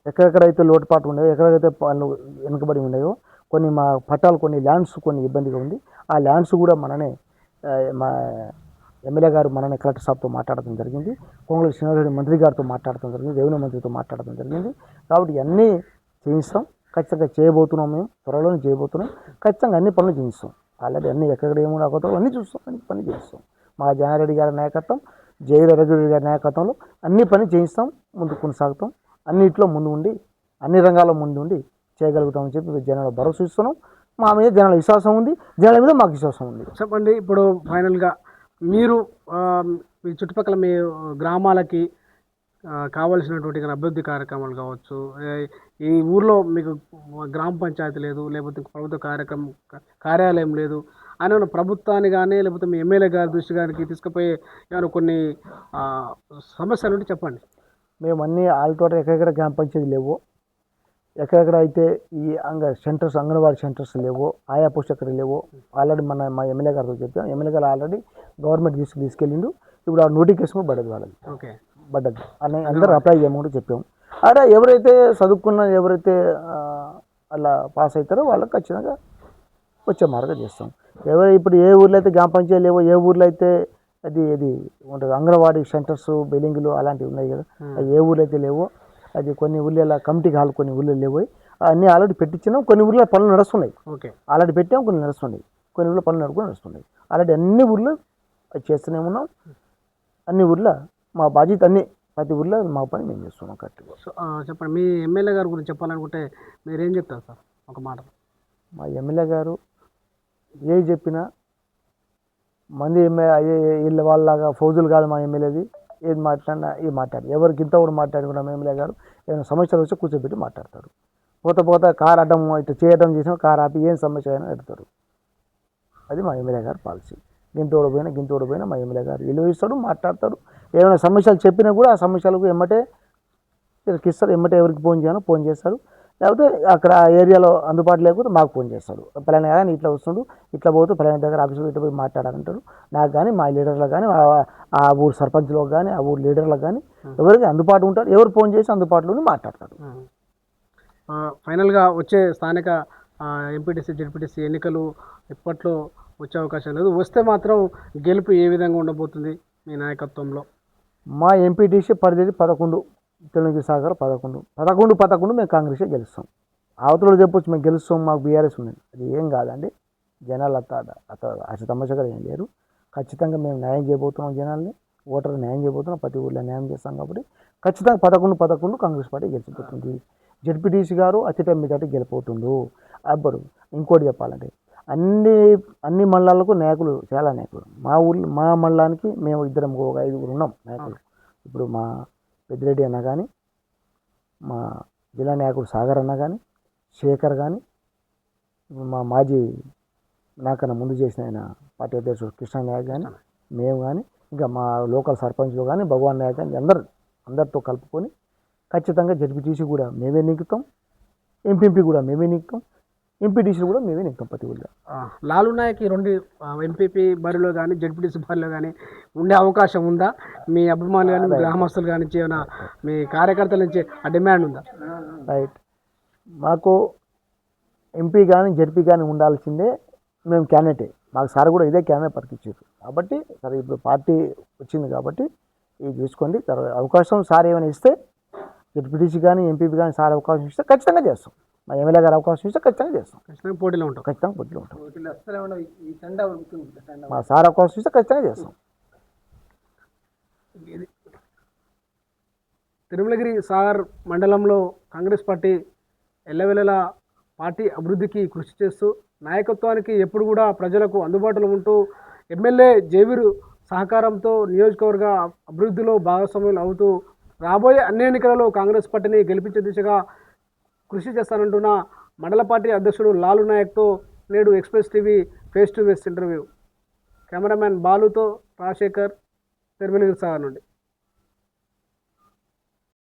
ఎక్కడెక్కడైతే లోటుపాటు ఉన్నాయో, ఎక్కడైతే పనులు వెనుకబడి ఉన్నాయో, కొన్ని మా పట్టాలు కొన్ని ల్యాండ్స్ కొన్ని ఇబ్బందిగా ఉంది, ఆ ల్యాండ్స్ కూడా మననే మా ఎమ్మెల్యే గారు మననే కలెక్టర్ సాబ్తో మాట్లాడటం జరిగింది. కోంగ్రెస్ శ్రీనివాసరెడ్డి మంత్రి గారితో మాట్లాడటం జరిగింది, రెవెన్యూ మంత్రితో మాట్లాడటం జరిగింది. కాబట్టి ఇవన్నీ చేయిస్తాం, ఖచ్చితంగా చేయబోతున్నాం. మేము త్వరలోనే చేయబోతున్నాం. ఖచ్చితంగా అన్ని పనులు చేయిస్తాం. ఆల్రెడీ అన్ని ఎక్కడ ఏముండో అక్కడ అన్నీ చూస్తాం, అన్ని పని చేయిస్తాం. మా జయనారెడ్డి గారి నాయకత్వం, రఘురెడ్డి గారి నాయకత్వంలో అన్ని పని చేయిస్తాం, ముందు కొనసాగుతాం. అన్నింటిలో ముందు ఉండి అన్ని రంగాల్లో ముందు ఉండి చేయగలుగుతామని చెప్పి జనాలు భరోసా ఇస్తున్నాం. మా మీద జనాల విశ్వాసం ఉంది, జనాల మీద మాకు విశ్వాసం ఉంది. చెప్పండి, ఇప్పుడు ఫైనల్గా మీరు మీ చుట్టుపక్కల మీ గ్రామాలకి కావాల్సినటువంటి అభివృద్ధి కార్యక్రమాలు కావచ్చు, ఈ ఊర్లో మీకు గ్రామ పంచాయతీ లేదు, లేకపోతే ప్రభుత్వ కార్యాలయం లేదు అని ప్రభుత్వాన్ని కానీ లేకపోతే మీ ఎమ్మెల్యే గారి దృష్టి గారికి తీసుకుపోయే ఏమైనా కొన్ని సమస్యలు ఉంటే చెప్పండి. మేము అన్నీ ఆల్ టోటల్ ఎక్కడెక్కడ గ్రామ పంచాయతీ లేవో, ఎక్కడెక్కడ అయితే ఈ సెంటర్స్ అంగన్వాడీ సెంటర్స్ లేవో, ఆయా పోస్ట్ ఎక్కడ లేవో ఆల్రెడీ మా ఎమ్మెల్యే గారితో చెప్పాం. ఎమ్మెల్యే గారు ఆల్రెడీ గవర్నమెంట్ తీసుకెళ్ళిండు. ఇప్పుడు ఆ నోటిఫికేషన్ కూడా పడ్డది, వాళ్ళది పడ్డది అని అందరూ అప్లై చేయమని చెప్పాము. అదే ఎవరైతే చదువుకున్న ఎవరైతే అలా పాస్ అవుతారో వాళ్ళకి ఖచ్చితంగా వచ్చే మార్గం చేస్తాం. ఇప్పుడు ఏ ఊర్లో అయితే గ్రామ పంచాయతీ లేవో, ఏ ఊర్లో అయితే అది ఉంటుంది అంగన్వాడీ సెంటర్స్ బిల్డింగ్లు అలాంటివి ఉన్నాయి కదా, అది ఏ ఊర్లో అయితే లేవో, అది కొన్ని ఊళ్ళో కమిటీ హాల్ కొన్ని ఊళ్ళో లేవో అన్నీ ఆల్రెడీ పెట్టించినాం. కొన్ని ఊళ్ళో పనులు నడుస్తున్నాయి, ఆల్రెడీ పెట్టాం, కొన్ని నడుస్తున్నాయి, కొన్ని ఊళ్ళో పనులు నడుస్తున్నాయి. ఆల్రెడీ అన్ని ఊర్లో అది చేస్తూనే ఉన్నాం. అన్ని ఊర్లో మా బాధ్యత అన్నీ ప్రతి ఊర్లో మా పని మేము చేస్తున్నాం కరెక్ట్గా. సో చెప్పండి, మీ ఎమ్మెల్యే గారి గురించి చెప్పాలనుకుంటే మీరేం చెప్తారు సార్ ఒక మాట? మా ఎమ్మెల్యే గారు ఏది చెప్పినా మంది వీళ్ళ వాళ్ళలాగా ఫౌజులు కాదు మా ఎమ్మెల్యేది. ఏది మాట్లాడినా ఇది మాట్లాడు, ఎవరికి ఇంత కూడా మాట్లాడుకున్నా మా ఎమ్మెల్యే గారు ఏమైనా సమస్యలు వస్తే కూర్చోబెట్టి మాట్లాడతారు. పోత కారు అడ్డం ఇట్లా చేయడం చేసిన కారు ఆపి ఏం సమస్య అయినా పెడతారు. అది మా ఎమ్మెల్యే గారు పాలసీ. గింతోడు పోయినా మా ఎమ్మెల్యే గారు విలువిస్తాడు, మాట్లాడతాడు. ఏమైనా సమస్యలు చెప్పినా కూడా ఆ సమస్యలకు ఎమ్మటే ఇస్తారు, ఎమ్మటే ఎవరికి ఫోన్ చేస్తారు. లేకపోతే అక్కడ ఏరియాలో అందుబాటులో లేకపోతే మాకు ఫోన్ చేస్తాడు. పలానా కానీ ఇట్లా వస్తుండు, ఇట్లా పోతూ పలానా దగ్గర ఆఫీసులో ఇట్లా పోయి మాట్లాడాలంటారు. నాకు కానీ మా లీడర్లకు కానీ ఆ ఊరు సర్పంచ్లకు కానీ ఆ ఊరు లీడర్లకు కానీ ఎవరికి అందుబాటు ఉంటారు. ఎవరు ఫోన్ చేసి అందుబాటులోనే మాట్లాడతారు. ఫైనల్గా వచ్చే స్థానిక ఎంపీటీసీ జెడ్పీటీసీ ఎన్నికలు ఇప్పట్లో వచ్చే అవకాశం లేదు. వస్తే మాత్రం గెలుపు ఏ విధంగా ఉండబోతుంది మీ నాయకత్వంలో? మా ఎంపీటీసీ పరిధి 11, తెలంగాణ సాగర్ 11 మేము కాంగ్రెసే గెలుస్తాం. అవతల చెప్పొచ్చు మేము గెలుస్తాం, మాకు బీఆర్ఎస్ ఉంది, అది ఏం కాదండి. జనాలు తమాషగా ఏం లేరు. ఖచ్చితంగా మేము న్యాయం చేయబోతున్నాం, జనాల్ని ఓటర్లు న్యాయం చేయబోతున్నాం, ప్రతి ఊళ్ళో న్యాయం చేస్తాం. కాబట్టి ఖచ్చితంగా 11 కాంగ్రెస్ పార్టీ గెలిచిపోతుంది. జెడ్పీటీసీ గారు అత్యధిక మెజార్టీ గెలిపోతుండు. అబ్బరు ఇంకోటి చెప్పాలంటే అన్ని మండలాలకు నాయకులు, చాలా నాయకులు. మా మండలానికి మేము ఇద్దరం ఒక 5 ఉన్నాం నాయకులు. ఇప్పుడు మా పెద్దిరెడ్డి అన్న కానీ, మా జిల్లా నాయకుడు సాగర్ అన్న కానీ, శేఖర్ కానీ, మా మాజీ నాకన్నా ముందు చేసిన ఆయన పార్టీ అధ్యక్షుడు కృష్ణ నాయక్ కానీ, మేము కానీ, ఇంకా మా లోకల్ సర్పంచ్లు కానీ, భగవాన్ నాయక్ కానీ అందరితో కలుపుకొని ఖచ్చితంగా జెడ్పీటీసీ కూడా మేమే నెక్కుతాం, ఎంపీపీ కూడా మేమే నెక్కుతాం, ఎంపీటీసీ కూడా మేమే నెక్కుతాం ప్రతి ఊళ్ళో. లాలు నాయక్ ఈ 2 ఎంపీపీ బరిలో కానీ జెడ్పీటీసీ బరిలో కానీ ఉండే అవకాశం ఉందా? మీ అభిమానులు కానీ, మీ గ్రామస్తులు కానీ, ఏమైనా మీ కార్యకర్తల నుంచి ఆ డిమాండ్ ఉందా? రైట్, మాకు ఎంపీ కానీ జెడ్పీ కానీ ఉండాల్సిందే. మేము క్యాండిడేటే, మాకు సార్ కూడా ఇదే క్యాండిడేట్ పరికిచ్చారు. కాబట్టి సరే ఇప్పుడు పార్టీ వచ్చింది కాబట్టి ఇది చూసుకోండి. తర్వాత అవకాశం సార్ ఏమైనా ఇస్తే జెడ్పీటీసీ కానీ ఎంపీపీ కానీ సార్ అవకాశం ఇస్తే ఖచ్చితంగా చేస్తాం. మా ఎమ్మెల్యే గారు అవకాశం ఇస్తే ఖచ్చితంగా చేస్తాం. ఖచ్చితంగా పోటీలో ఉంటాం. మా సార్ అవకాశం ఇస్తే ఖచ్చితంగా చేస్తాం. తిరుమలగిరి సాగర్ మండలంలో కాంగ్రెస్ పార్టీ ఎల్లవెల్లలా పార్టీ అభివృద్ధికి కృషి చేస్తూ నాయకత్వానికి ఎప్పుడు కూడా ప్రజలకు అందుబాటులో ఉంటూ ఎమ్మెల్యే జేవీరు సహకారంతో నియోజకవర్గ అభివృద్ధిలో భాగస్వామ్యం అవుతూ రాబోయే అన్ని ఎన్నికలలో కాంగ్రెస్ పార్టీని గెలిపించే దిశగా కృషి చేస్తానంటున్న మండల పార్టీ అధ్యక్షుడు లాలు నాయక్తో నేడు express TV face to face interview. Cameraman బాలుతో రాజశేఖర్, తిరుమలగిరి సాగర్ నుండి.